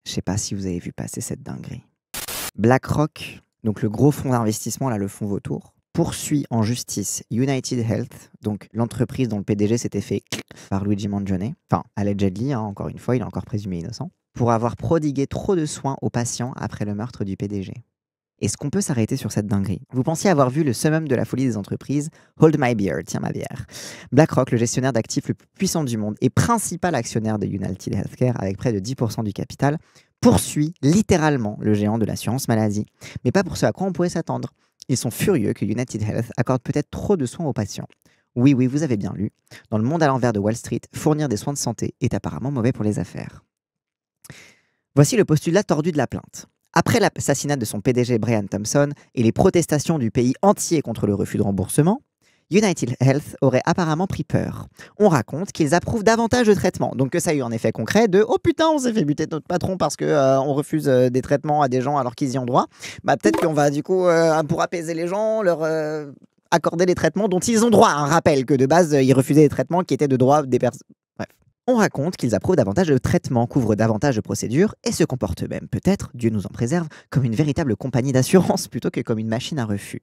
Je sais pas si vous avez vu passer cette dinguerie. BlackRock, donc le gros fonds d'investissement, là, le fonds vautour, poursuit en justice United Health, donc l'entreprise dont le PDG s'était fait par Luigi Mangione, enfin allegedly, hein, encore une fois, il est encore présumé innocent, pour avoir prodigué trop de soins aux patients après le meurtre du PDG. Est-ce qu'on peut s'arrêter sur cette dinguerie? Vous pensiez avoir vu le summum de la folie des entreprises? Hold my beer, tiens ma bière. BlackRock, le gestionnaire d'actifs le plus puissant du monde et principal actionnaire de United Healthcare avec près de 10% du capital, poursuit littéralement le géant de l'assurance maladie. Mais pas pour ce à quoi on pourrait s'attendre. Ils sont furieux que United Health accorde peut-être trop de soins aux patients. Oui, oui, vous avez bien lu. Dans le monde à l'envers de Wall Street, fournir des soins de santé est apparemment mauvais pour les affaires. Voici le postulat tordu de la plainte. Après l'assassinat de son PDG Brian Thompson et les protestations du pays entier contre le refus de remboursement, United Health aurait apparemment pris peur. On raconte qu'ils approuvent davantage de traitements, donc que ça a eu un effet concret de « Oh putain, on s'est fait buter notre patron parce qu'on refuse des traitements à des gens alors qu'ils y ont droit. » Bah peut-être qu'on va du coup, pour apaiser les gens, leur accorder les traitements dont ils ont droit. Un rappel que de base, ils refusaient les traitements qui étaient de droit des personnes. Bref. On raconte qu'ils approuvent davantage de traitements, couvrent davantage de procédures et se comportent même, peut-être, Dieu nous en préserve, comme une véritable compagnie d'assurance plutôt que comme une machine à refus.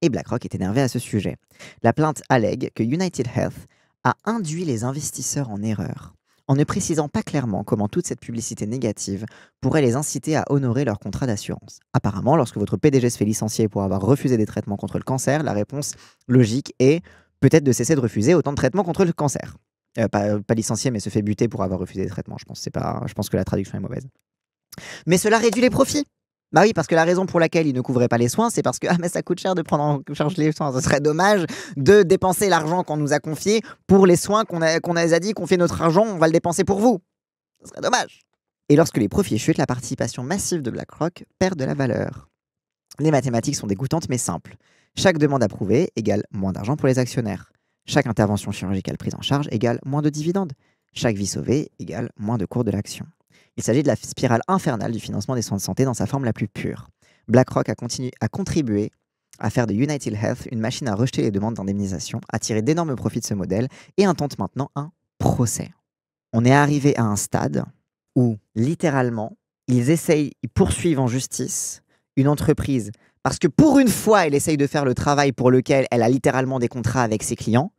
Et BlackRock est énervé à ce sujet. La plainte allègue que United Health a induit les investisseurs en erreur, en ne précisant pas clairement comment toute cette publicité négative pourrait les inciter à honorer leur contrat d'assurance. Apparemment, lorsque votre PDG se fait licencier pour avoir refusé des traitements contre le cancer, la réponse logique est peut-être de cesser de refuser autant de traitements contre le cancer. Pas licencié, mais se fait buter pour avoir refusé des traitements. Je pense que la traduction est mauvaise. Mais cela réduit les profits. Bah oui, parce que la raison pour laquelle ils ne couvraient pas les soins, c'est parce que mais ça coûte cher de prendre en charge les soins. Ce serait dommage de dépenser l'argent qu'on nous a confié pour les soins qu'on a dit qu'on fait notre argent, on va le dépenser pour vous. Ce serait dommage. Et lorsque les profits chutent, la participation massive de BlackRock perd de la valeur. Les mathématiques sont dégoûtantes mais simples. Chaque demande approuvée égale moins d'argent pour les actionnaires. Chaque intervention chirurgicale prise en charge égale moins de dividendes. Chaque vie sauvée égale moins de cours de l'action. Il s'agit de la spirale infernale du financement des soins de santé dans sa forme la plus pure. BlackRock a contribué à faire de United Health une machine à rejeter les demandes d'indemnisation, à tirer d'énormes profits de ce modèle et intente maintenant un procès. On est arrivé à un stade où, littéralement, ils poursuivent en justice une entreprise parce que pour une fois, elle essaye de faire le travail pour lequel elle a littéralement des contrats avec ses clients,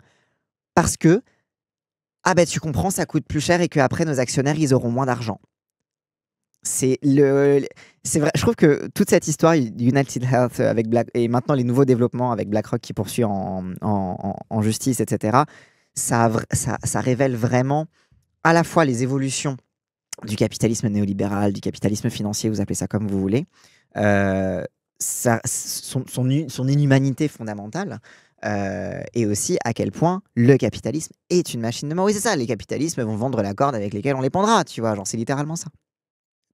parce que, ah ben tu comprends, ça coûte plus cher et qu'après nos actionnaires, ils auront moins d'argent. C'est vrai, je trouve que toute cette histoire, United Health avec et maintenant les nouveaux développements avec BlackRock qui poursuit en justice, etc., ça révèle vraiment à la fois les évolutions du capitalisme néolibéral, du capitalisme financier, vous appelez ça comme vous voulez, son inhumanité fondamentale, et aussi à quel point le capitalisme est une machine de mort. Oui, c'est ça, les capitalismes vont vendre la corde avec laquelle on les pendra, tu vois, genre c'est littéralement ça.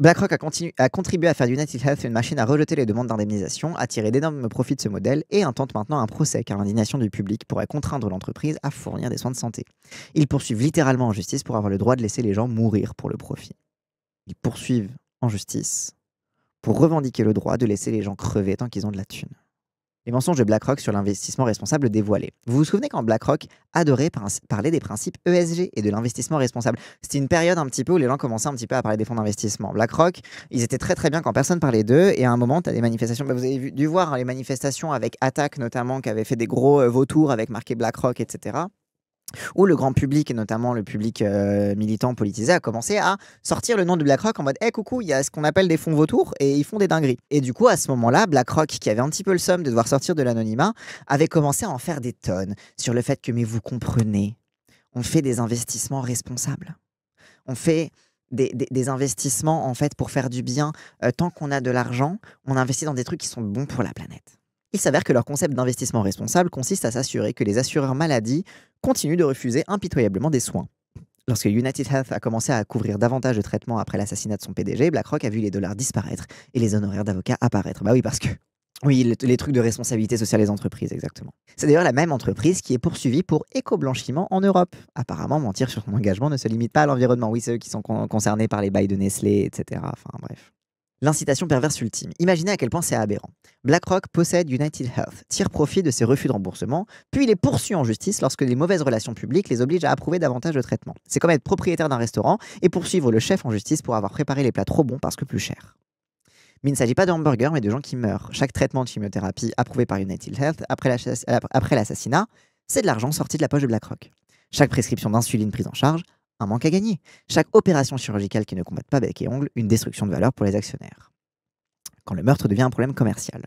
BlackRock a contribué à faire d'United Health une machine à rejeter les demandes d'indemnisation, à tirer d'énormes profits de ce modèle et intente maintenant un procès car l'indignation du public pourrait contraindre l'entreprise à fournir des soins de santé. Ils poursuivent littéralement en justice pour avoir le droit de laisser les gens mourir pour le profit. Ils poursuivent en justice pour revendiquer le droit de laisser les gens crever tant qu'ils ont de la thune. Les mensonges de BlackRock sur l'investissement responsable dévoilés. Vous vous souvenez quand BlackRock adorait parler des principes ESG et de l'investissement responsable? C'était une période un petit peu où les gens commençaient un petit peu à parler des fonds d'investissement. BlackRock, ils étaient très très bien quand personne parlait d'eux et à un moment, tu as des manifestations, vous avez dû voir les manifestations avec Attac notamment, qui avait fait des gros vautours avec marqué BlackRock, etc. Où le grand public, et notamment le public militant politisé, a commencé à sortir le nom de BlackRock en mode hey, coucou, il y a ce qu'on appelle des fonds vautours et ils font des dingueries. Et du coup, à ce moment-là, BlackRock, qui avait un petit peu le somme de devoir sortir de l'anonymat, avait commencé à en faire des tonnes sur le fait que, mais vous comprenez, on fait des investissements responsables. On fait des investissements en fait pour faire du bien. Tant qu'on a de l'argent, on investit dans des trucs qui sont bons pour la planète. Il s'avère que leur concept d'investissement responsable consiste à s'assurer que les assureurs maladie continuent de refuser impitoyablement des soins. Lorsque United Health a commencé à couvrir davantage de traitements après l'assassinat de son PDG, BlackRock a vu les dollars disparaître et les honoraires d'avocats apparaître. Bah oui, parce que... Oui, les trucs de responsabilité sociale des entreprises, exactement. C'est d'ailleurs la même entreprise qui est poursuivie pour éco-blanchiment en Europe. Apparemment, mentir sur son engagement ne se limite pas à l'environnement. Oui, c'est eux qui sont concernés par les bails de Nestlé, etc. Enfin, bref. L'incitation perverse ultime. Imaginez à quel point c'est aberrant. BlackRock possède United Health, tire profit de ses refus de remboursement, puis les poursuit en justice lorsque les mauvaises relations publiques les obligent à approuver davantage de traitements. C'est comme être propriétaire d'un restaurant et poursuivre le chef en justice pour avoir préparé les plats trop bons parce que plus chers. Mais il ne s'agit pas de hamburgers, mais de gens qui meurent. Chaque traitement de chimiothérapie approuvé par United Health après l'assassinat, c'est de l'argent sorti de la poche de BlackRock. Chaque prescription d'insuline prise en charge, un manque à gagner. Chaque opération chirurgicale qui ne combatte pas bec et ongles, une destruction de valeur pour les actionnaires. Quand le meurtre devient un problème commercial.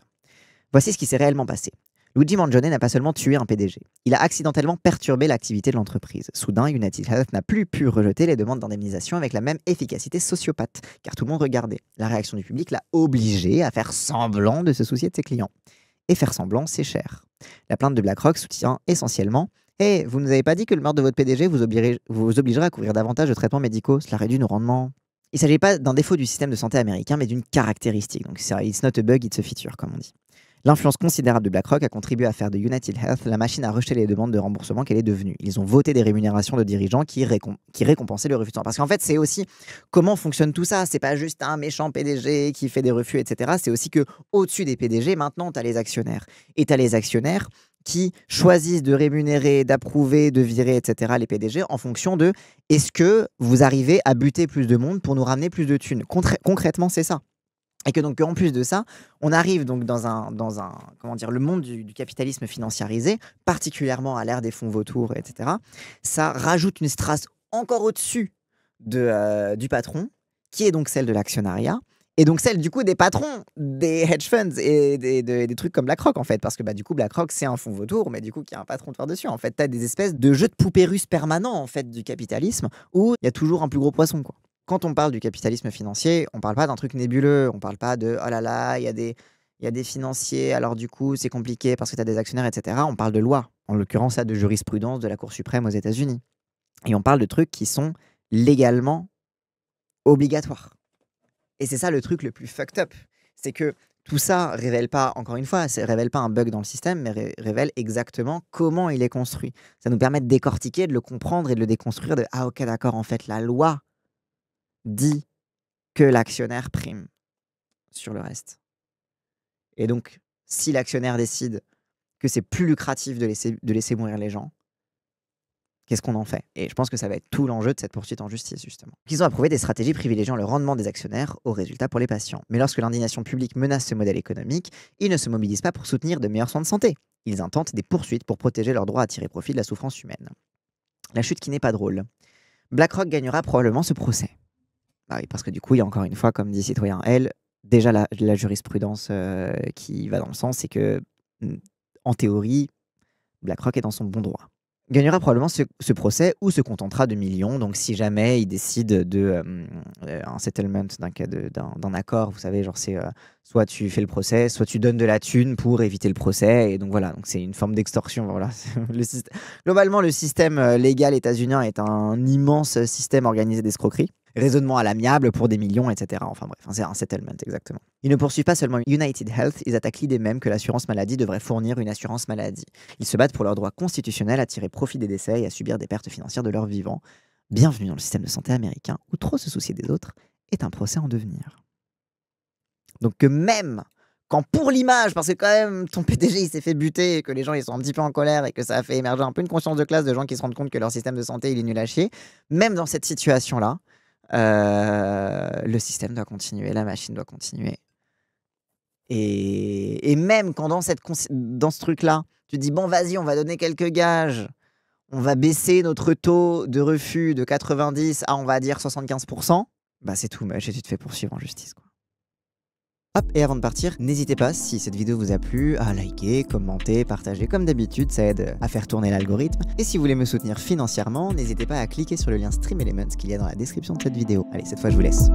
Voici ce qui s'est réellement passé. Luigi Mangione n'a pas seulement tué un PDG, il a accidentellement perturbé l'activité de l'entreprise. Soudain, United Health n'a plus pu rejeter les demandes d'indemnisation avec la même efficacité sociopathe, car tout le monde regardait. La réaction du public l'a obligé à faire semblant de se soucier de ses clients. Et faire semblant, c'est cher. La plainte de BlackRock soutient essentiellement « Hey, vous ne nous avez pas dit que le meurtre de votre PDG vous obligerait à couvrir davantage de traitements médicaux, cela réduit nos rendements ?» Il ne s'agit pas d'un défaut du système de santé américain, mais d'une caractéristique. Donc, it's not a bug, it's a feature, comme on dit. L'influence considérable de BlackRock a contribué à faire de United Health la machine à rejeter les demandes de remboursement qu'elle est devenue. Ils ont voté des rémunérations de dirigeants qui récompensaient le refus de sang. Parce qu'en fait, c'est aussi comment fonctionne tout ça. C'est pas juste un méchant PDG qui fait des refus, etc. C'est aussi que au-dessus des PDG, maintenant, tu as les actionnaires. Et tu as les actionnaires qui choisissent de rémunérer, d'approuver, de virer, etc. les PDG en fonction de est-ce que vous arrivez à buter plus de monde pour nous ramener plus de thunes. Concrètement, c'est ça. Et que donc en plus de ça, on arrive donc dans un comment dire, le monde du capitalisme financiarisé, particulièrement à l'ère des fonds vautours, etc. Ça rajoute une strasse encore au-dessus du patron, qui est donc celle de l'actionnariat, et donc celle du coup des patrons des hedge funds et des trucs comme BlackRock en fait, parce que du coup BlackRock c'est un fonds vautour, mais du coup qui a un patron de par-dessus. En fait, tu as des espèces de jeux de poupées russes permanents en fait du capitalisme où il y a toujours un plus gros poisson quoi. Quand on parle du capitalisme financier, on parle pas d'un truc nébuleux, on parle pas de oh là là, il y a des financiers, alors du coup c'est compliqué parce que tu as des actionnaires, etc. On parle de loi, en l'occurrence de jurisprudence de la Cour suprême aux États-Unis. Et on parle de trucs qui sont légalement obligatoires. Et c'est ça le truc le plus fucked up. C'est que tout ça révèle pas, encore une fois, révèle pas un bug dans le système, mais révèle exactement comment il est construit. Ça nous permet de décortiquer, de le comprendre et de le déconstruire de ah ok d'accord, en fait la loi dit que l'actionnaire prime sur le reste. Et donc, si l'actionnaire décide que c'est plus lucratif de laisser mourir les gens, qu'est-ce qu'on en fait? Et je pense que ça va être tout l'enjeu de cette poursuite en justice, justement. Ils ont approuvé des stratégies privilégiant le rendement des actionnaires aux résultats pour les patients. Mais lorsque l'indignation publique menace ce modèle économique, ils ne se mobilisent pas pour soutenir de meilleurs soins de santé. Ils intentent des poursuites pour protéger leur droit à tirer profit de la souffrance humaine. La chute qui n'est pas drôle. BlackRock gagnera probablement ce procès. Bah oui, parce que du coup, il y a encore une fois, comme dit Citoyen L, déjà la jurisprudence qui va dans le sens, c'est que, en théorie, BlackRock est dans son bon droit. Gagnera probablement ce procès ou se contentera de millions. Donc, si jamais il décide un settlement d'un accord, vous savez, genre c'est soit tu fais le procès, soit tu donnes de la thune pour éviter le procès. Et donc voilà, donc c'est une forme d'extorsion. Voilà. Globalement, le système légal états-unien est un immense système organisé d'escroquerie. Raisonnement à l'amiable pour des millions, etc. Enfin bref, c'est un settlement exactement. Ils ne poursuivent pas seulement United Health, ils attaquent l'idée même que l'assurance maladie devrait fournir une assurance maladie. Ils se battent pour leur droit constitutionnel à tirer profit des décès et à subir des pertes financières de leurs vivants. Bienvenue dans le système de santé américain où trop se soucier des autres est un procès en devenir. Donc que même quand pour l'image, parce que quand même ton PDG il s'est fait buter et que les gens ils sont un petit peu en colère et que ça a fait émerger un peu une conscience de classe de gens qui se rendent compte que leur système de santé il est nul à chier, même dans cette situation-là, le système doit continuer, la machine doit continuer. Et même quand dans ce truc-là, tu te dis bon vas-y, on va donner quelques gages, on va baisser notre taux de refus de 90 à on va dire 75%, bah c'est tout moche et tu te fais poursuivre en justice quoi. Hop, et avant de partir, n'hésitez pas, si cette vidéo vous a plu, à liker, commenter, partager comme d'habitude, ça aide à faire tourner l'algorithme. Et si vous voulez me soutenir financièrement, n'hésitez pas à cliquer sur le lien Stream Elements qu'il y a dans la description de cette vidéo. Allez, cette fois je vous laisse.